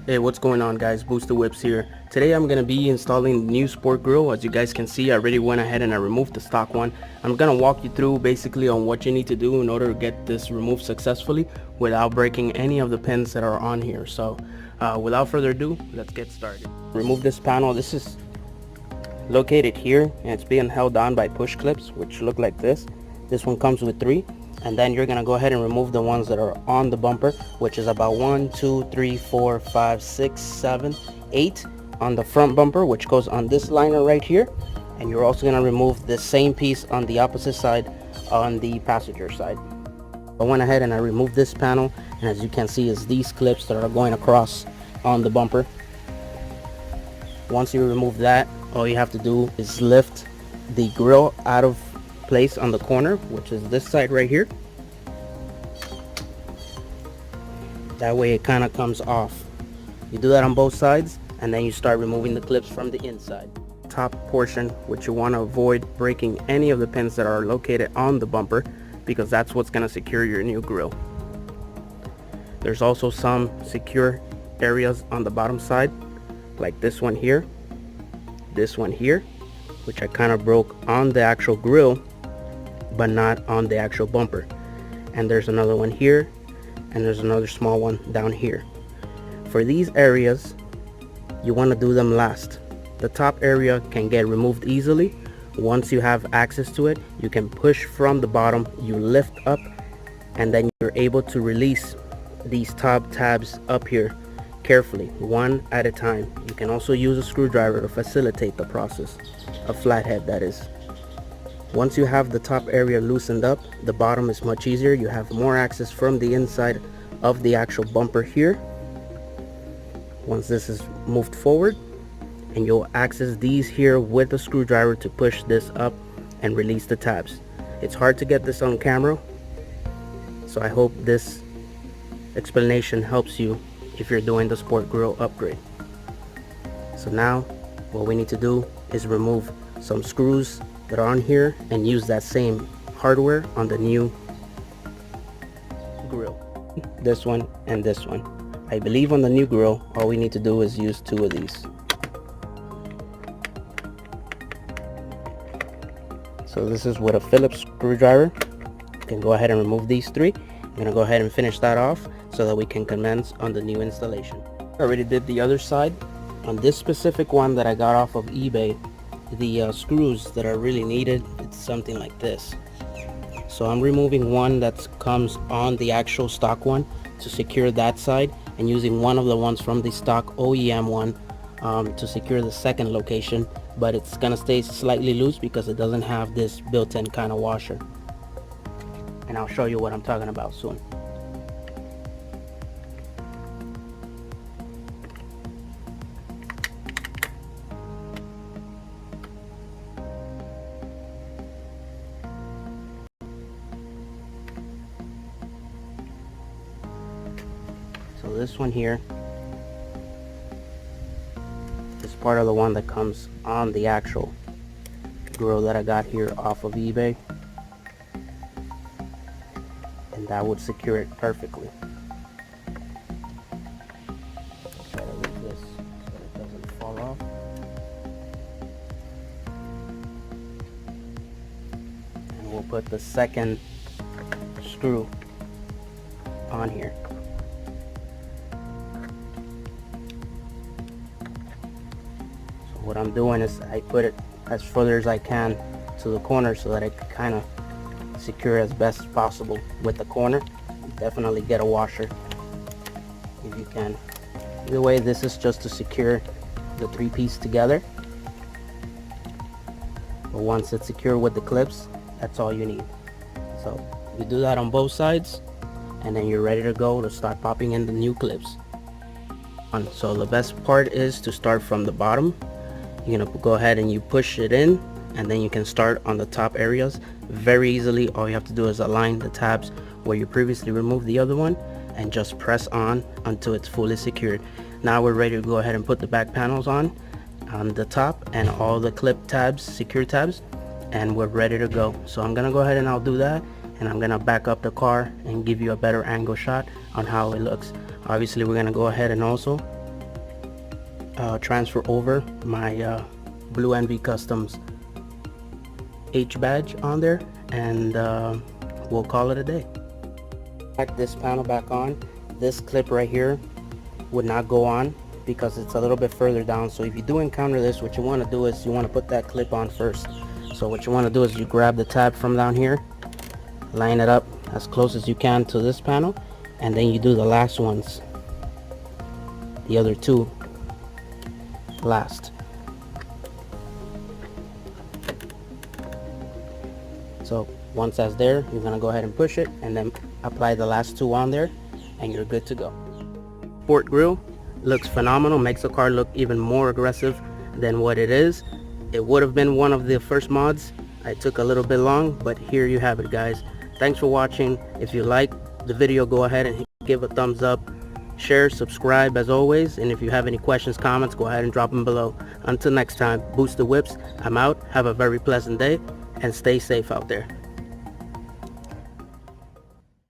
Hey, what's going on guys? Booster Whips here. Today I'm gonna be installing the new Sport Grille. As you guys can see, I already went ahead and I removed the stock one. I'm gonna walk you through basically on what you need to do in order to get this removed successfully without breaking any of the pins that are on here. So without further ado, let's get started. Remove this panel. This is located here and it's being held on by push clips which look like this. This one comes with 3, and then you're gonna go ahead and remove the ones that are on the bumper, which is about 1 2 3 4 5 6 7 8 on the front bumper, which goes on this liner right here. And you're also gonna remove the same piece on the opposite side on the passenger side. I went ahead and I removed this panel, and as you can see is these clips that are going across on the bumper. Once you remove that, all you have to do is lift the grill out of place on the corner, which is this side right here. That way it kind of comes off. You do that on both sides, and then you start removing the clips from the inside. Top portion, which you want to avoid breaking any of the pins that are located on the bumper, because that's what's going to secure your new grill. There's also some secure areas on the bottom side, like this one here, which I kind of broke on the actual grill but not on the actual bumper. And there's another one here, and there's another small one down here. For these areas, you want to do them last. The top area can get removed easily. Once you have access to it, you can push from the bottom, you lift up, and then you're able to release these top tabs up here carefully, one at a time. You can also use a screwdriver to facilitate the process, a flathead that is. Once you have the top area loosened up, the bottom is much easier. You have more access from the inside of the actual bumper here. Once this is moved forward, and you'll access these here with a screwdriver to push this up and release the tabs. It's hard to get this on camera, so I hope this explanation helps you if you're doing the Sport Grille upgrade. So now what we need to do is remove some screws that are on here and use that same hardware on the new grill. This one and this one. I believe on the new grill all we need to do is use 2 of these. So this is with a Phillips screwdriver. You can go ahead and remove these 3. I'm gonna go ahead and finish that off so that we can commence on the new installation. I already did the other side. On this specific one that I got off of eBay, the screws that are really needed, it's something like this. So I'm removing one that comes on the actual stock one to secure that side, and using one of the ones from the stock OEM one to secure the second location, but it's gonna stay slightly loose because it doesn't have this built-in kind of washer, and I'll show you what I'm talking about soon. So this one here is part of the one that comes on the actual grill that I got here off of eBay, and that would secure it perfectly. Try to leave this so it doesn't fall off. And we'll put the second screw on here. What I'm doing is I put it as further as I can to the corner so that I can kind of secure as best as possible with the corner. Definitely get a washer if you can. Either way, this is just to secure the 3-piece together. But once it's secure with the clips, that's all you need. So you do that on both sides, and then you're ready to go to start popping in the new clips. So the best part is to start from the bottom. You're gonna go ahead and you push it in, and then you can start on the top areas very easily. All you have to do is align the tabs where you previously removed the other one and just press on until it's fully secured. Now we're ready to go ahead and put the back panels on the top and all the clip tabs, secure tabs, and we're ready to go. So I'm gonna go ahead and I'll do that, and I'm gonna back up the car and give you a better angle shot on how it looks. Obviously we're gonna go ahead and also transfer over my Blue Envy Customs H badge on there, and we'll call it a day. Back this panel back on. This clip right here would not go on because it's a little bit further down. So if you do encounter this, what you want to do is you want to put that clip on first. So what you want to do is you grab the tab from down here, line it up as close as you can to this panel, and then you do the last ones, the other two last. So once that's there, you're gonna go ahead and push it and then apply the last two on there, and you're good to go. Sport Grille looks phenomenal, makes the car look even more aggressive than what it is. It would have been one of the first mods. I took a little bit long, but here you have it, guys. Thanks for watching. If you like the video, go ahead and give a thumbs up, share, subscribe as always, and if you have any questions, comments, go ahead and drop them below. Until next time, boost the whips. I'm out. Have a very pleasant day and stay safe out there.